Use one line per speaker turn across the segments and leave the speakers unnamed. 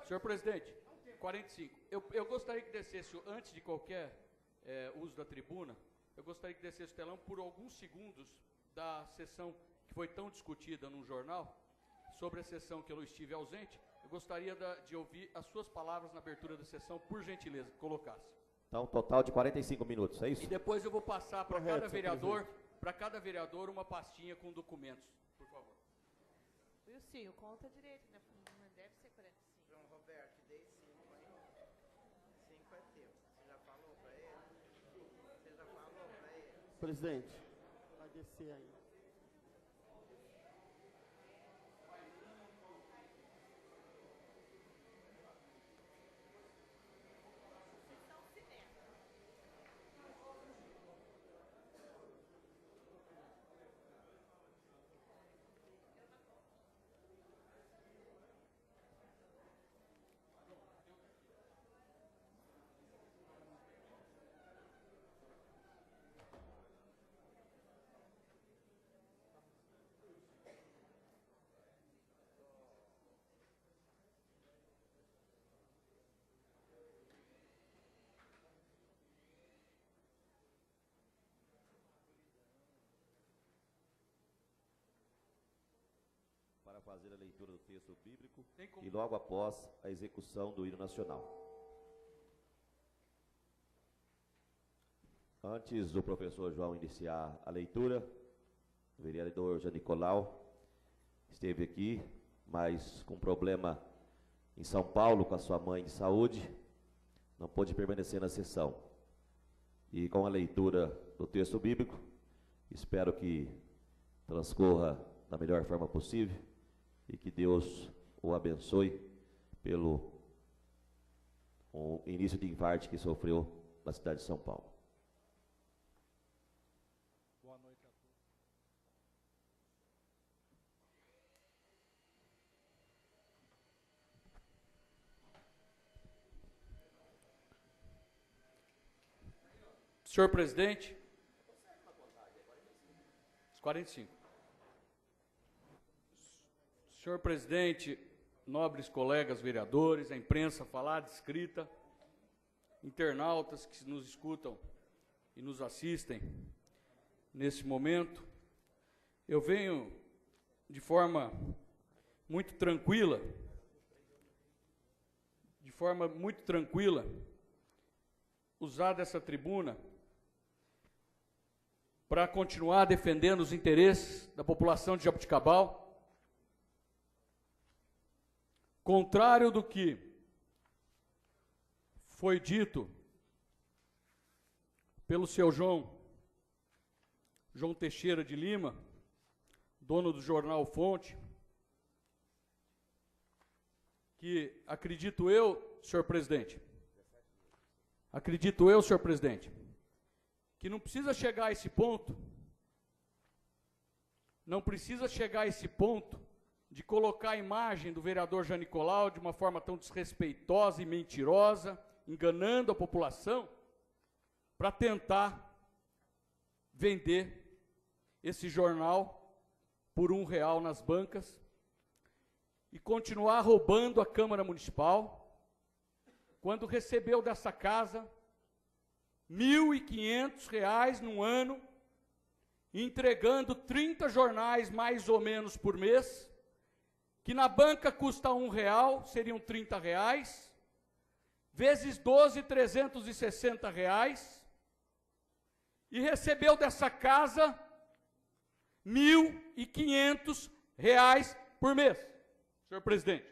Senhor presidente, 45. Eu gostaria que descesse, antes de qualquer uso da tribuna, eu gostaria que descesse o telão por alguns segundos da sessão que foi tão discutida num jornal, sobre a sessão que eu estive ausente. Eu gostaria de ouvir as suas palavras na abertura da sessão, por gentileza, que colocasse.
Então, total de 45 minutos, é isso?
E depois eu vou passar para cada vereador, uma pastinha com documentos, por favor.
Wilson, conta direito, né? Não deve ser 45.
João Roberto, dei 5 aí. 5 é teu. Você já falou para ele? Você já falou para ele?
Presidente, vai descer aí.
Para fazer a leitura do texto bíblico e logo após a execução do hino nacional. Antes do professor João iniciar a leitura, o vereador Jean Nicolau esteve aqui, mas com problema em São Paulo com a sua mãe de saúde, não pôde permanecer na sessão. E com a leitura do texto bíblico, espero que transcorra da melhor forma possível e que Deus o abençoe pelo início de infarto que sofreu na cidade de São Paulo.
Boa noite a todos.
Senhor presidente, 45. Senhor presidente, nobres colegas vereadores, a imprensa falada, escrita, internautas que nos escutam e nos assistem nesse momento, eu venho de forma muito tranquila, usar dessa tribuna para continuar defendendo os interesses da população de Jaboticabal, contrário do que foi dito pelo seu João Teixeira de Lima, dono do jornal Fonte, que acredito eu, senhor presidente, que não precisa chegar a esse ponto, de colocar a imagem do vereador Jean Nicolau de uma forma tão desrespeitosa e mentirosa, enganando a população, para tentar vender esse jornal por R$1 nas bancas e continuar roubando a Câmara Municipal, quando recebeu dessa casa R$1.500 num ano, entregando 30 jornais mais ou menos por mês, que na banca custa R$1, seriam R$30, vezes 12, R$360, e recebeu dessa casa R$1.500 por mês, senhor presidente.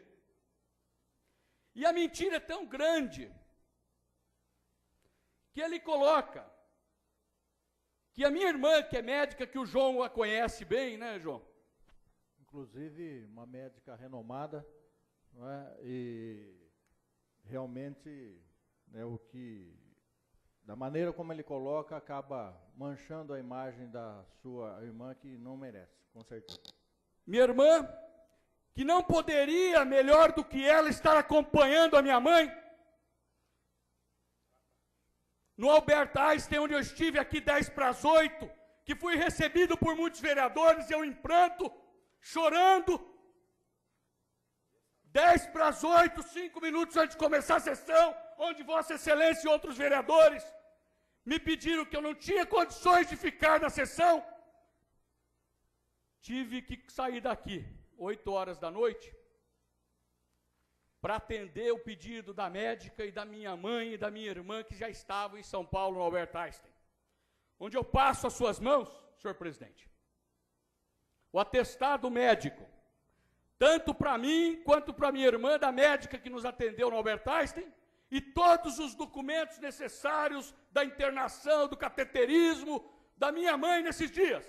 E a mentira é tão grande que ele coloca que a minha irmã, que é médica, que o João a conhece bem, né, João?
Inclusive, uma médica renomada, não é? E realmente, da maneira como ele coloca, acaba manchando a imagem da sua irmã, que não merece, com certeza.
Minha irmã, que não poderia, melhor do que ela, estar acompanhando a minha mãe no Albert Einstein, onde eu estive aqui 7:50, que fui recebido por muitos vereadores, eu em pranto, chorando, 7:10, 5 minutos antes de começar a sessão, onde Vossa Excelência e outros vereadores me pediram que eu não tinha condições de ficar na sessão, tive que sair daqui, 8 horas da noite, para atender o pedido da médica e da minha mãe e da minha irmã, que já estavam em São Paulo, no Albert Einstein, onde eu passo às suas mãos, senhor presidente, o atestado médico, tanto para mim, quanto para minha irmã, da médica que nos atendeu no Albert Einstein, e todos os documentos necessários da internação, do cateterismo, da minha mãe nesses dias.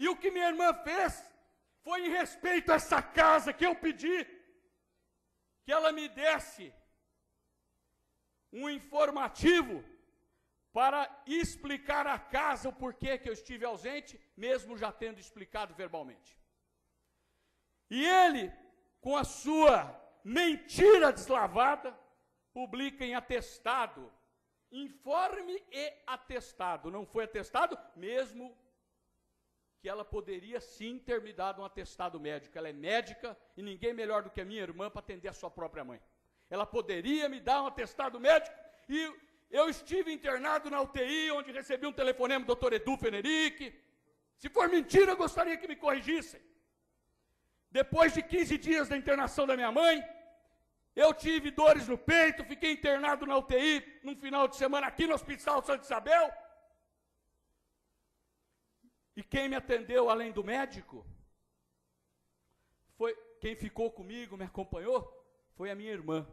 E o que minha irmã fez foi em respeito a essa casa que eu pedi que ela me desse um informativo para explicar à casa o porquê que eu estive ausente, mesmo já tendo explicado verbalmente. E ele, com a sua mentira deslavada, publica em atestado, informe e atestado. Não foi atestado, mesmo que ela poderia sim ter me dado um atestado médico. Ela é médica e ninguém melhor do que a minha irmã para atender a sua própria mãe. Ela poderia me dar um atestado médico e eu estive internado na UTI, onde recebi um telefonema do doutor Edu Fenerick. Se for mentira, eu gostaria que me corrigissem. Depois de 15 dias da internação da minha mãe, eu tive dores no peito, fiquei internado na UTI num final de semana aqui no Hospital Santa Isabel. E quem me atendeu, além do médico, foi quem ficou comigo, me acompanhou, foi a minha irmã,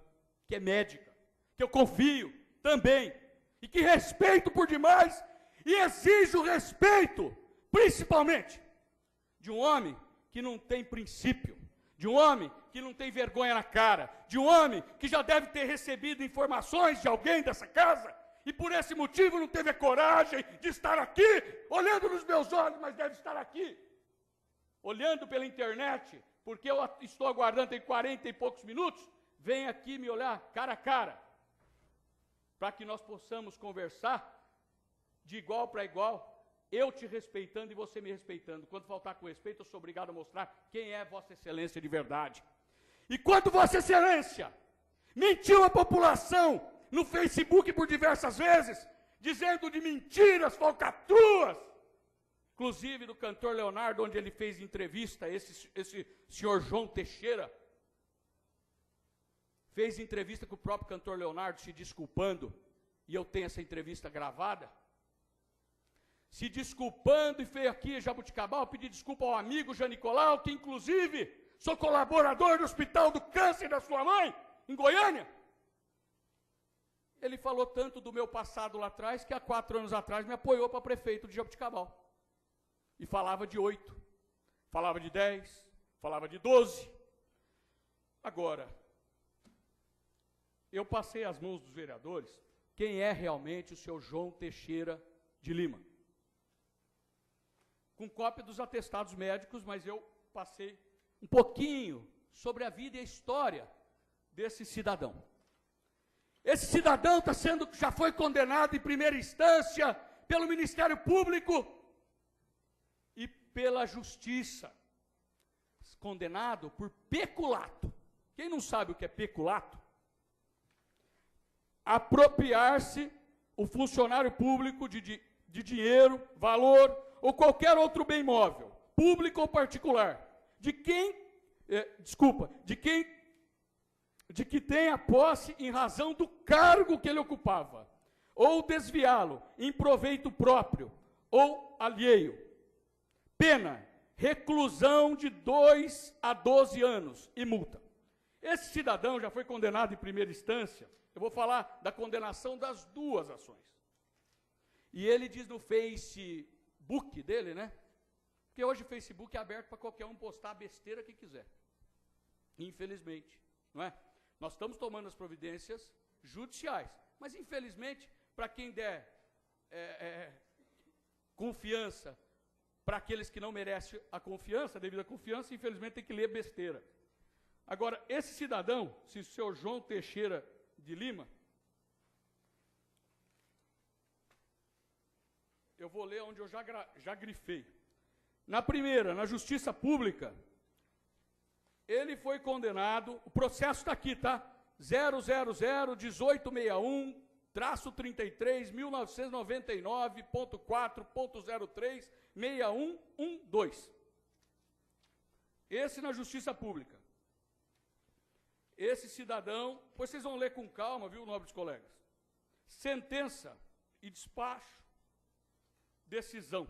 que é médica, que eu confio também, e que respeito por demais, e exijo respeito, principalmente, de um homem que não tem princípio, de um homem que não tem vergonha na cara, de um homem que já deve ter recebido informações de alguém dessa casa, e por esse motivo não teve a coragem de estar aqui, olhando nos meus olhos, mas deve estar aqui, olhando pela internet, porque eu estou aguardando tem 40 e poucos minutos, vem aqui me olhar cara a cara, para que nós possamos conversar de igual para igual, eu te respeitando e você me respeitando. Quando faltar com respeito, eu sou obrigado a mostrar quem é Vossa Excelência de verdade. E quando Vossa Excelência mentiu a população no Facebook por diversas vezes, dizendo de mentiras, falcatruas, inclusive do cantor Leonardo, onde ele fez entrevista, esse senhor João Teixeira, fez entrevista com o próprio cantor Leonardo, se desculpando, e eu tenho essa entrevista gravada, se desculpando, e veio aqui em Jabuticabal pedir desculpa ao amigo Jean Nicolau, que inclusive sou colaborador do Hospital do Câncer da sua mãe, em Goiânia. Ele falou tanto do meu passado lá atrás, que há 4 anos atrás me apoiou para prefeito de Jabuticabal. E falava de 8, falava de 10, falava de 12. Agora, eu passei às mãos dos vereadores quem é realmente o senhor João Teixeira de Lima. Com cópia dos atestados médicos, mas eu passei um pouquinho sobre a vida e a história desse cidadão. Esse cidadão já foi condenado em primeira instância pelo Ministério Público e pela Justiça. Condenado por peculato. Quem não sabe o que é peculato? Apropriar-se o funcionário público de dinheiro, valor ou qualquer outro bem móvel, público ou particular, de que tenha posse em razão do cargo que ele ocupava, ou desviá-lo em proveito próprio ou alheio. Pena, reclusão de 2 a 12 anos e multa. Esse cidadão já foi condenado em primeira instância. Eu vou falar da condenação das 2 ações. E ele diz no Facebook dele, né? Porque hoje o Facebook é aberto para qualquer um postar a besteira que quiser. Infelizmente, não é? Nós estamos tomando as providências judiciais, mas infelizmente, para quem der confiança para aqueles que não merecem a confiança, devido à confiança, infelizmente tem que ler besteira. Agora, esse cidadão, se o senhor João Teixeira de Lima, eu vou ler onde eu já grifei. Na primeira, na Justiça Pública, ele foi condenado, o processo está aqui, tá? 000-1861-33, 1999.4.03-6112. Esse na Justiça Pública. Esse cidadão, pois vocês vão ler com calma, viu, nobres colegas? Sentença e despacho, decisão.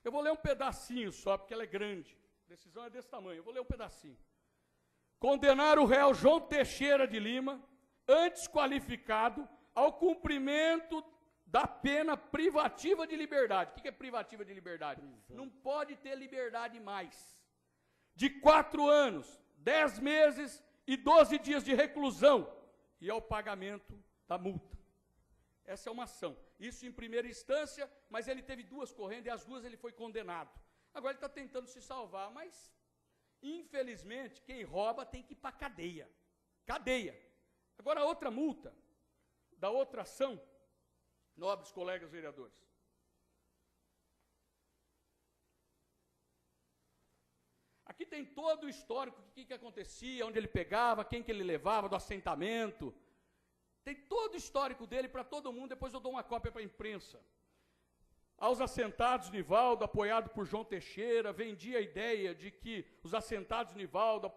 Eu vou ler um pedacinho só, porque ela é grande. A decisão é desse tamanho, eu vou ler um pedacinho. Condenar o réu João Teixeira de Lima, antes qualificado, ao cumprimento da pena privativa de liberdade. O que é privativa de liberdade? Não pode ter liberdade mais. De 4 anos, 10 meses e 12 dias de reclusão e ao pagamento da multa. Essa é uma ação. Isso em primeira instância, mas ele teve 2 correndo e as 2 ele foi condenado. Agora ele está tentando se salvar, mas, infelizmente, quem rouba tem que ir para a cadeia. Cadeia. Agora, a outra multa, da outra ação, nobres colegas vereadores. Aqui tem todo o histórico, o que acontecia, onde ele pegava, quem que ele levava, do assentamento. Tem todo o histórico dele para todo mundo, depois eu dou uma cópia para a imprensa. Aos assentados, Nivaldo, apoiado por João Teixeira, vendia a ideia de que os assentados Nivaldo,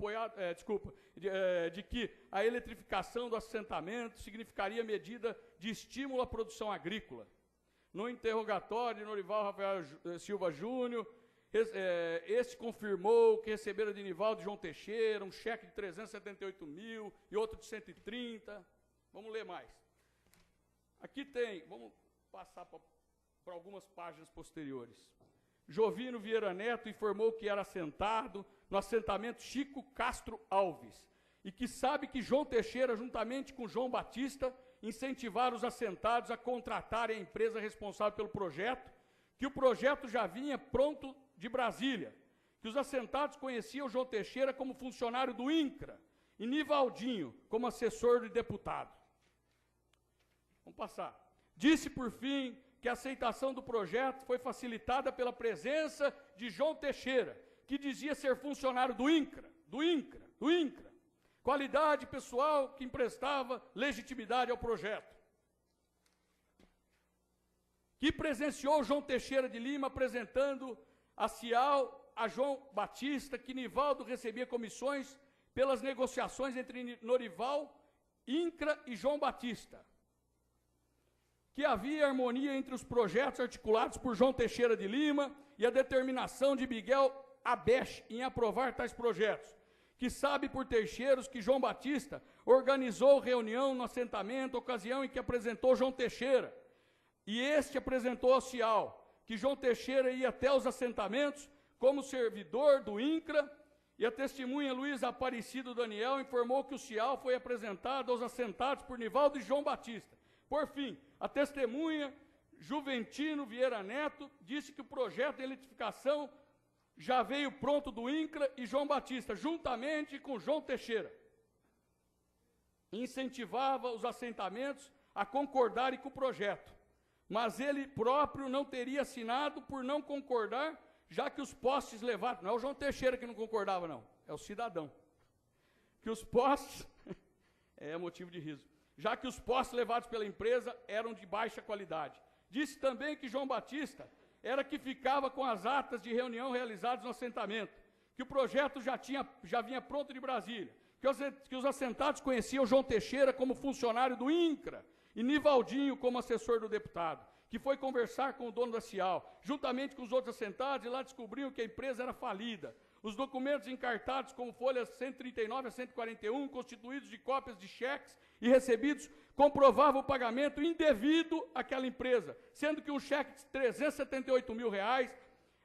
de que a eletrificação do assentamento significaria medida de estímulo à produção agrícola. No interrogatório de Norival Rafael Silva Júnior, este confirmou que recebera de Nivaldo e João Teixeira um cheque de 378 mil e outro de 130. Vamos ler mais. Aqui tem, vamos passar para algumas páginas posteriores. Jovino Vieira Neto informou que era assentado no assentamento Chico Castro Alves e que sabe que João Teixeira, juntamente com João Batista, incentivaram os assentados a contratarem a empresa responsável pelo projeto, que o projeto já vinha pronto de Brasília, que os assentados conheciam João Teixeira como funcionário do INCRA e Nivaldinho como assessor do deputado. Vamos passar. Disse, por fim, que a aceitação do projeto foi facilitada pela presença de João Teixeira, que dizia ser funcionário do INCRA, qualidade pessoal que emprestava legitimidade ao projeto. Que presenciou João Teixeira de Lima apresentando a Cial a João Batista, que Nivaldo recebia comissões pelas negociações entre Norival, INCRA e João Batista. Que havia harmonia entre os projetos articulados por João Teixeira de Lima e a determinação de Miguel Abech em aprovar tais projetos. Que sabe por terceiros que João Batista organizou reunião no assentamento, ocasião em que apresentou João Teixeira, e este apresentou ao Cial que João Teixeira ia até os assentamentos como servidor do INCRA, e a testemunha Luiz Aparecido Daniel informou que o Cial foi apresentado aos assentados por Nivaldo e João Batista. Por fim, a testemunha Juventino Vieira Neto disse que o projeto de eletrificação já veio pronto do INCRA e João Batista, juntamente com João Teixeira. Incentivava os assentamentos a concordarem com o projeto, mas ele próprio não teria assinado por não concordar, já que os postes levados... Não é o João Teixeira que não concordava, não, é o cidadão. Que os postes... é motivo de riso. Já que os postes levados pela empresa eram de baixa qualidade. Disse também que João Batista era que ficava com as atas de reunião realizadas no assentamento, que o projeto já vinha pronto de Brasília, que os assentados conheciam João Teixeira como funcionário do INCRA e Nivaldinho como assessor do deputado, que foi conversar com o dono da Cial, juntamente com os outros assentados, e lá descobriu que a empresa era falida. Os documentos encartados como folhas 139 a 141, constituídos de cópias de cheques e recebidos, comprovavam o pagamento indevido àquela empresa, sendo que um cheque de 378 mil reais,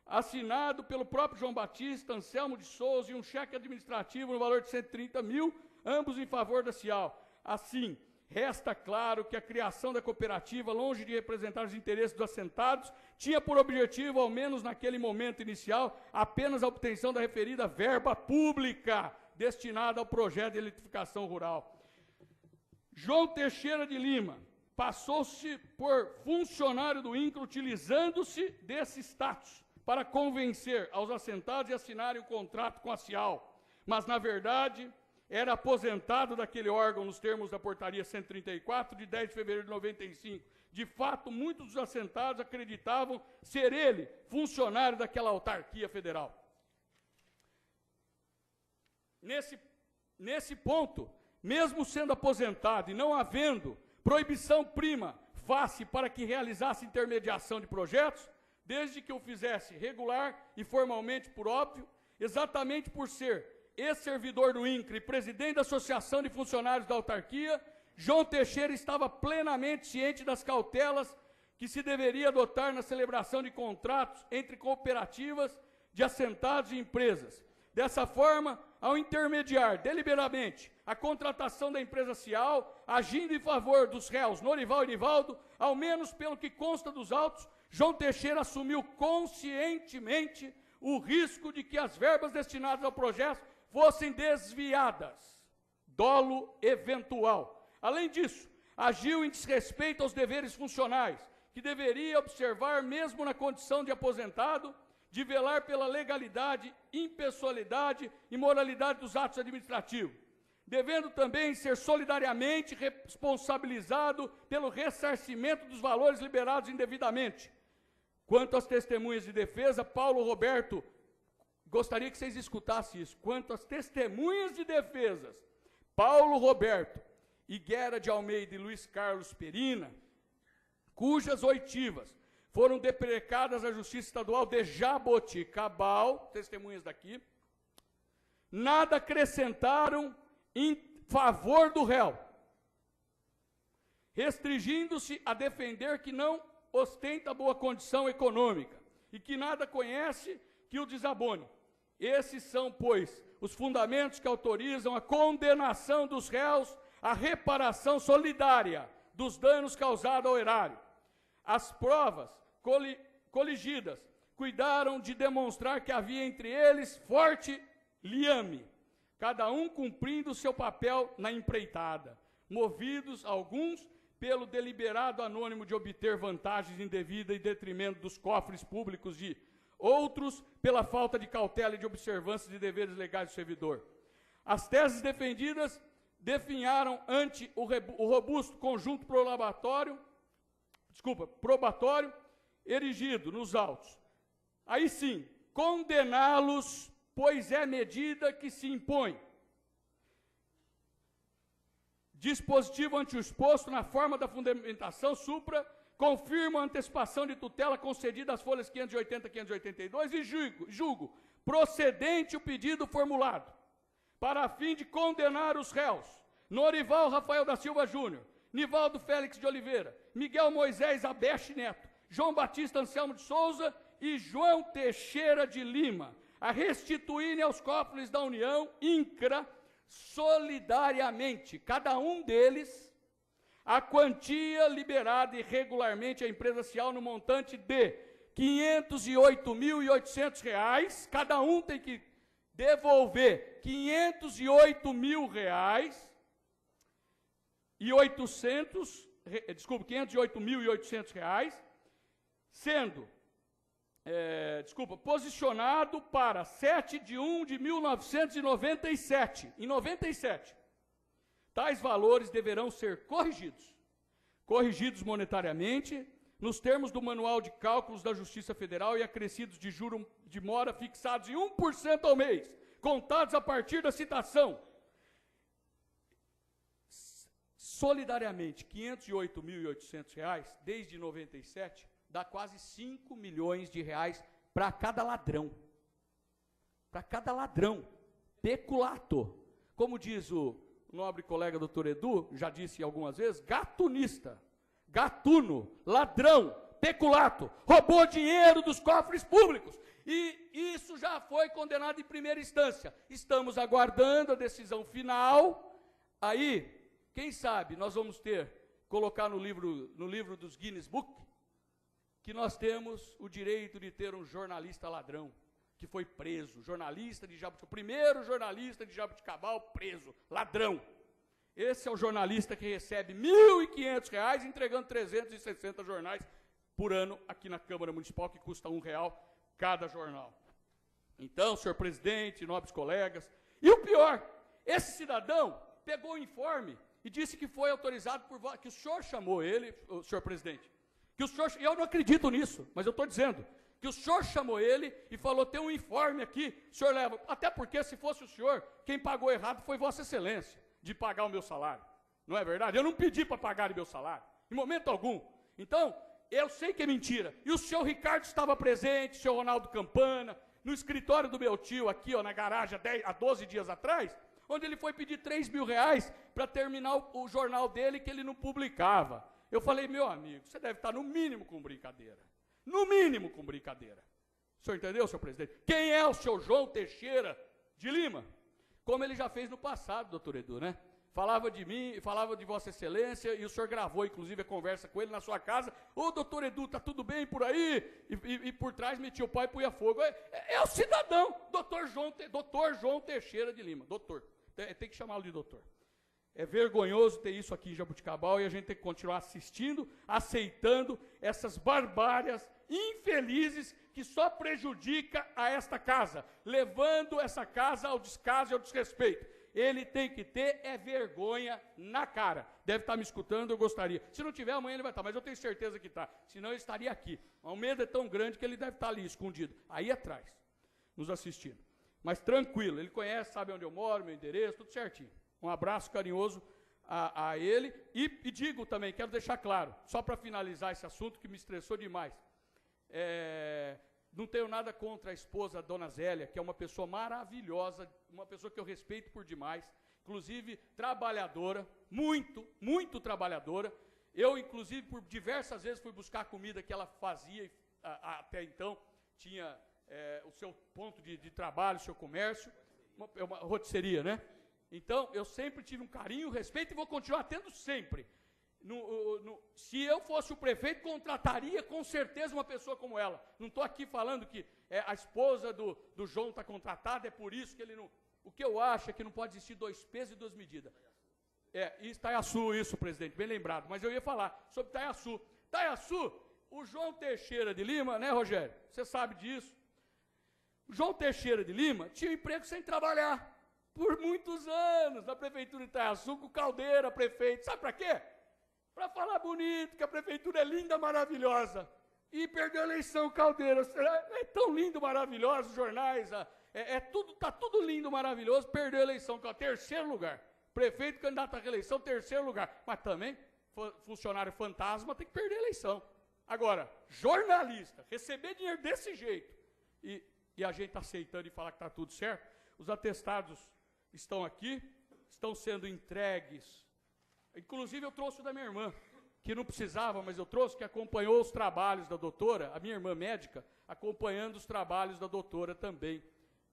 assinado pelo próprio João Batista, Anselmo de Souza, e um cheque administrativo no valor de 130 mil, ambos em favor da Cial. Assim, resta claro que a criação da cooperativa, longe de representar os interesses dos assentados, tinha por objetivo, ao menos naquele momento inicial, apenas a obtenção da referida verba pública destinada ao projeto de eletrificação rural. João Teixeira de Lima passou-se por funcionário do INCRA, utilizando-se desse status para convencer aos assentados e assinarem o contrato com a Cial. mas, na verdade, era aposentado daquele órgão nos termos da portaria 134, de 10 de fevereiro de 95. De fato, muitos dos assentados acreditavam ser ele funcionário daquela autarquia federal. Nesse ponto, mesmo sendo aposentado e não havendo proibição prima facie para que realizasse intermediação de projetos, desde que o fizesse regular e formalmente por óbvio, exatamente por ser ex-servidor do INCRA e presidente da Associação de Funcionários da Autarquia, João Teixeira estava plenamente ciente das cautelas que se deveria adotar na celebração de contratos entre cooperativas de assentados e empresas. Dessa forma, ao intermediar deliberadamente a contratação da empresa Cial, agindo em favor dos réus Norival e Nivaldo, ao menos pelo que consta dos autos, João Teixeira assumiu conscientemente o risco de que as verbas destinadas ao projeto fossem desviadas, dolo eventual. Além disso, agiu em desrespeito aos deveres funcionais, que deveria observar mesmo na condição de aposentado, de velar pela legalidade, impessoalidade e moralidade dos atos administrativos, devendo também ser solidariamente responsabilizado pelo ressarcimento dos valores liberados indevidamente. Quanto às testemunhas de defesa, Paulo Roberto, gostaria que vocês escutassem isso, quanto às testemunhas de defesas, Paulo Roberto, Higuera de Almeida e Luiz Carlos Perina, cujas oitivas foram deprecadas à Justiça Estadual de Jaboticabal, testemunhas daqui, nada acrescentaram em favor do réu, restringindo-se a defender que não ostenta boa condição econômica e que nada conhece que o desabone. Esses são, pois, os fundamentos que autorizam a condenação dos réus à reparação solidária dos danos causados ao erário. As provas coligidas cuidaram de demonstrar que havia entre eles forte liame, cada um cumprindo seu papel na empreitada, movidos alguns pelo deliberado anônimo de obter vantagens indevidas em detrimento dos cofres públicos de outros pela falta de cautela e de observância de deveres legais do servidor. As teses defendidas definharam ante o robusto conjunto probatório, erigido nos autos. Aí sim, condená-los, pois é medida que se impõe. Dispositivo ante o exposto na forma da fundamentação supra, confirma a antecipação de tutela concedida às folhas 580 e 582 e julgo procedente o pedido formulado, para a fim de condenar os réus Norival Rafael da Silva Júnior, Nivaldo Félix de Oliveira, Miguel Moisés Abeste Neto, João Batista Anselmo de Souza e João Teixeira de Lima, a restituírem aos cofres da União, INCRA, solidariamente, cada um deles, a quantia liberada irregularmente à empresa Cial no montante de R$ 508.800, cada um tem que devolver R$ 508.800, sendo, posicionado para 7/1/1997, em 97. Tais valores deverão ser corrigidos monetariamente, nos termos do Manual de Cálculos da Justiça Federal e acrescidos de juros de mora fixados em 1% ao mês, contados a partir da citação. Solidariamente, R$ 508.800, desde 97, dá quase 5 milhões de reais para cada ladrão. Para cada ladrão. Peculato. Como diz o nobre colega doutor Edu, já disse algumas vezes, gatunista, gatuno, ladrão, peculato, roubou dinheiro dos cofres públicos. E isso já foi condenado em primeira instância. Estamos aguardando a decisão final. Aí, quem sabe, nós vamos colocar no livro dos Guinness Book, que nós temos o direito de ter um jornalista ladrão, que foi preso, o primeiro jornalista de Jaboticabal preso, ladrão. Esse é o jornalista que recebe R$ 1.500 entregando 360 jornais por ano aqui na Câmara Municipal, que custa R$ 1 cada jornal. Então, senhor presidente, nobres colegas, E o pior, esse cidadão pegou o informe e disse que foi autorizado que o senhor chamou ele, o senhor presidente, que o senhor, eu não acredito nisso, mas eu estou dizendo, que o senhor chamou ele e falou, tem um informe aqui, o senhor leva, até porque se fosse o senhor, quem pagou errado foi Vossa Excelência, de pagar o meu salário, não é verdade? Eu não pedi para pagar o meu salário, em momento algum. Então, eu sei que é mentira, e o senhor Ricardo estava presente, o senhor Ronaldo Campana, no escritório do meu tio, aqui ó, na garagem, há 12 dias atrás, onde ele foi pedir 3 mil reais para terminar o jornal dele que ele não publicava. Eu falei, meu amigo, você deve estar no mínimo com brincadeira. No mínimo com brincadeira. O senhor entendeu, senhor presidente? Quem é o senhor João Teixeira de Lima? Como ele já fez no passado, doutor Edu, né? Falava de mim, falava de Vossa Excelência, e o senhor gravou, inclusive, a conversa com ele na sua casa. Ô, doutor Edu, tá tudo bem por aí? E por trás metia o pau e punha fogo. É o cidadão, doutor João Teixeira de Lima. Doutor, tem que chamá-lo de doutor. É vergonhoso ter isso aqui em Jaboticabal e a gente tem que continuar assistindo, aceitando essas barbárias infelizes que só prejudica a esta casa, levando essa casa ao descaso e ao desrespeito. Ele tem que ter vergonha na cara. Deve estar me escutando, eu gostaria. Se não tiver, amanhã ele vai estar, mas eu tenho certeza que está. Senão ele estaria aqui. O medo é tão grande que ele deve estar ali, escondido, aí atrás, nos assistindo. Mas tranquilo, ele conhece, sabe onde eu moro, meu endereço, tudo certinho. Um abraço carinhoso a ele. E digo também, quero deixar claro, só para finalizar esse assunto que me estressou demais. Não tenho nada contra a esposa, a dona Zélia, que é uma pessoa maravilhosa, uma pessoa que eu respeito por demais, inclusive trabalhadora, muito, muito trabalhadora. Eu, inclusive, por diversas vezes fui buscar a comida que ela fazia, até então, tinha o seu ponto de trabalho, o seu comércio, uma rotisseria, né? Então, eu sempre tive um carinho, respeito e vou continuar tendo sempre. Se eu fosse o prefeito, contrataria com certeza uma pessoa como ela. Não estou aqui falando que a esposa do João está contratada, é por isso que ele não... O que eu acho é que não pode existir 2 pesos e 2 medidas. Itaiaçu, isso, presidente, bem lembrado. Mas eu ia falar sobre Itaiaçu. Itaiaçu, o João Teixeira de Lima, né, Rogério? Você sabe disso. O João Teixeira de Lima tinha um emprego sem trabalhar. Por muitos anos, na prefeitura de Itaiaçu, com o Caldeira, prefeito. Sabe para quê? Para falar bonito, que a prefeitura é linda, maravilhosa. E perdeu a eleição, Caldeira. É tão lindo, maravilhoso, os jornais, tá tudo lindo, maravilhoso, perdeu a eleição, que é o 3º lugar. Prefeito candidato à reeleição, 3º lugar. Mas também, funcionário fantasma tem que perder a eleição. Agora, jornalista, receber dinheiro desse jeito, e a gente está aceitando e falar que está tudo certo, os atestados estão aqui, estão sendo entregues. Inclusive eu trouxe o da minha irmã, que não precisava, mas eu trouxe, que acompanhou os trabalhos da doutora, a minha irmã médica, acompanhando os trabalhos da doutora também,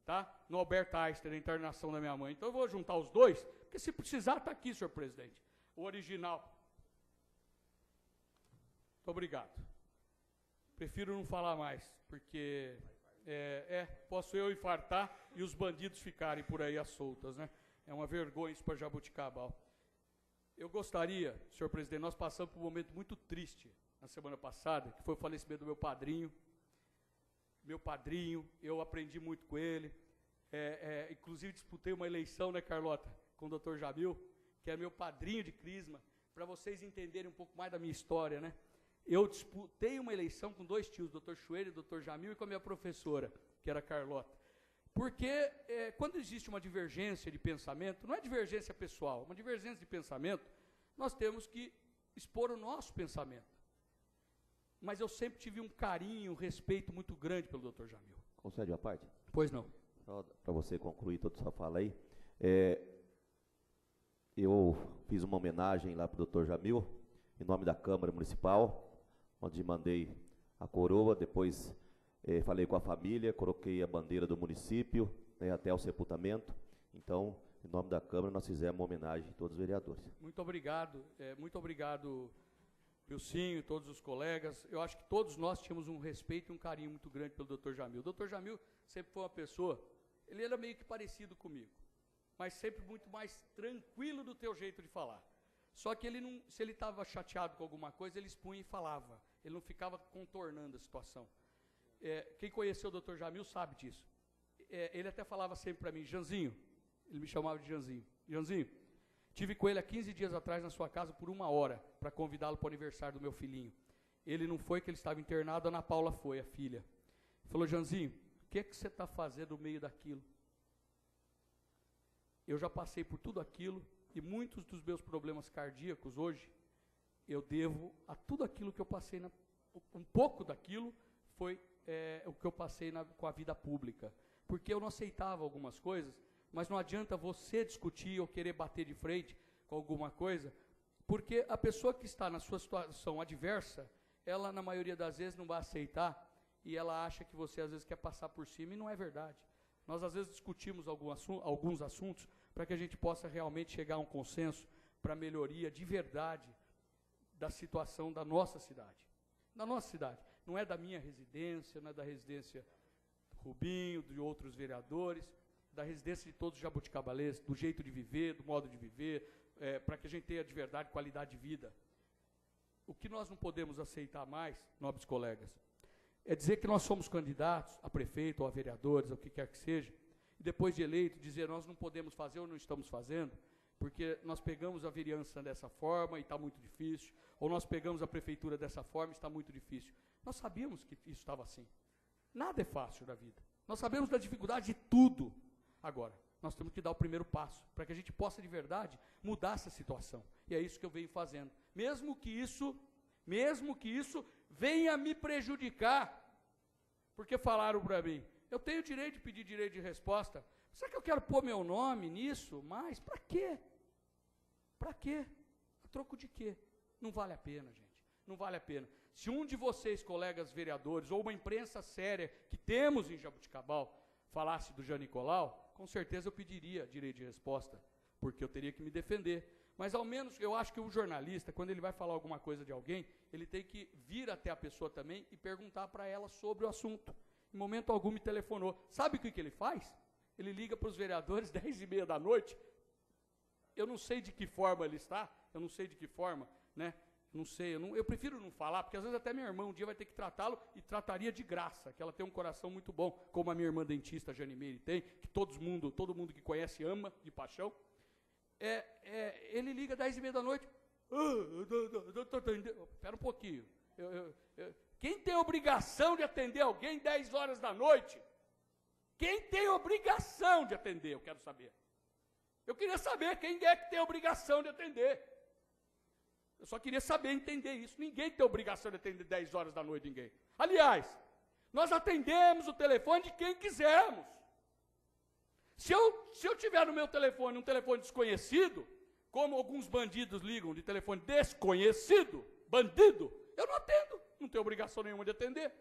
tá? No Albert Einstein, na internação da minha mãe. Então eu vou juntar os dois, porque se precisar, está aqui, senhor presidente. O original. Muito obrigado. Prefiro não falar mais, porque posso eu infartar e os bandidos ficarem por aí às soltas, né? É uma vergonha isso para Jaboticabal. Eu gostaria, senhor presidente, nós passamos por um momento muito triste na semana passada, que foi o falecimento do meu padrinho. Meu padrinho, eu aprendi muito com ele. Inclusive disputei uma eleição, né, Carlota, com o doutor Jamil, que é meu padrinho de crisma, para vocês entenderem um pouco mais da minha história, né? Eu disputei uma eleição com 2 tios, o doutor Chueiro e o doutor Jamil, e com a minha professora, que era a Carlota. Porque quando existe uma divergência de pensamento, não é divergência pessoal, uma divergência de pensamento, nós temos que expor o nosso pensamento. Mas eu sempre tive um carinho, um respeito muito grande pelo doutor Jamil.
Concede a parte?
Pois não.
Para você concluir toda a sua fala aí, eu fiz uma homenagem lá para o doutor Jamil, em nome da Câmara Municipal, onde mandei a coroa, depois falei com a família, coloquei a bandeira do município, né, até o sepultamento. Então, em nome da Câmara, nós fizemos uma homenagem a todos os vereadores. Muito
obrigado, Wilsinho e todos os colegas. Eu acho que todos nós tínhamos um respeito e um carinho muito grande pelo Dr. Jamil. O Dr. Jamil sempre foi uma pessoa, ele era meio que parecido comigo, mas sempre muito mais tranquilo do teu jeito de falar. Só que ele não, se ele estava chateado com alguma coisa, ele expunha e falava. Ele não ficava contornando a situação. Quem conheceu o Dr. Jamil sabe disso. Ele até falava sempre para mim, Janzinho, Ele me chamava de Janzinho. Janzinho, tive com ele há 15 dias atrás na sua casa por 1 hora, para convidá-lo para o aniversário do meu filhinho. Ele não foi, que ele estava internado, a Ana Paula foi, a filha. Ele falou, Janzinho, o que você está fazendo no meio daquilo? Eu já passei por tudo aquilo, e muitos dos meus problemas cardíacos hoje, eu devo a tudo aquilo que eu passei, um pouco daquilo foi o que eu passei com a vida pública. Porque eu não aceitava algumas coisas, mas não adianta você discutir ou querer bater de frente com alguma coisa, porque a pessoa que está na sua situação adversa, ela, na maioria das vezes, não vai aceitar, e ela acha que você, às vezes, quer passar por cima, e não é verdade. Nós, às vezes, discutimos alguns assuntos para que a gente possa realmente chegar a um consenso para a melhoria de verdade da situação da nossa cidade. Da nossa cidade. Não é da minha residência, não é da residência do Rubinho, de outros vereadores, da residência de todos os jabuticabalenses, do jeito de viver, do modo de viver, para que a gente tenha de verdade qualidade de vida. O que nós não podemos aceitar mais, nobres colegas, é dizer que nós somos candidatos a prefeito ou a vereadores, ou o que quer que seja, e depois de eleito dizer nós não podemos fazer ou não estamos fazendo, porque nós pegamos a vereança dessa forma e está muito difícil, ou nós pegamos a prefeitura dessa forma e está muito difícil. Nós sabíamos que isso estava assim. Nada é fácil na vida. Nós sabemos da dificuldade de tudo. Agora, nós temos que dar o primeiro passo, para que a gente possa de verdade mudar essa situação. E é isso que eu venho fazendo. Mesmo que isso venha me prejudicar, porque falaram para mim, eu tenho direito de pedir direito de resposta. Será que eu quero pôr meu nome nisso? Mas para quê? Para quê? A troco de quê? Não vale a pena, gente. Não vale a pena. Se um de vocês, colegas vereadores, ou uma imprensa séria que temos em Jaboticabal, falasse do Jean Nicolau, com certeza eu pediria direito de resposta, porque eu teria que me defender. Mas ao menos eu acho que o jornalista, quando ele vai falar alguma coisa de alguém, ele tem que vir até a pessoa também e perguntar para ela sobre o assunto. Em momento algum me telefonou. Sabe o que ele faz? Ele liga para os vereadores 10h30 da noite. Eu não sei de que forma ele está, eu não sei de que forma, né? Não sei, eu prefiro não falar, porque às vezes até minha irmã um dia vai ter que tratá-lo e trataria de graça, que ela tem um coração muito bom, como a minha irmã dentista, Jane Meire, tem, que todo mundo que conhece ama de paixão. Ele liga 10h30 da noite. Espera um pouquinho. Quem tem obrigação de atender alguém 10 horas da noite? Quem tem obrigação de atender, eu quero saber. Eu queria saber quem é que tem obrigação de atender. Eu só queria saber, entender isso. Ninguém tem obrigação de atender 10 horas da noite, ninguém. Aliás, nós atendemos o telefone de quem quisermos. Se eu tiver no meu telefone um telefone desconhecido, como alguns bandidos ligam de telefone desconhecido, bandido, eu não atendo. Não tenho obrigação nenhuma de atender.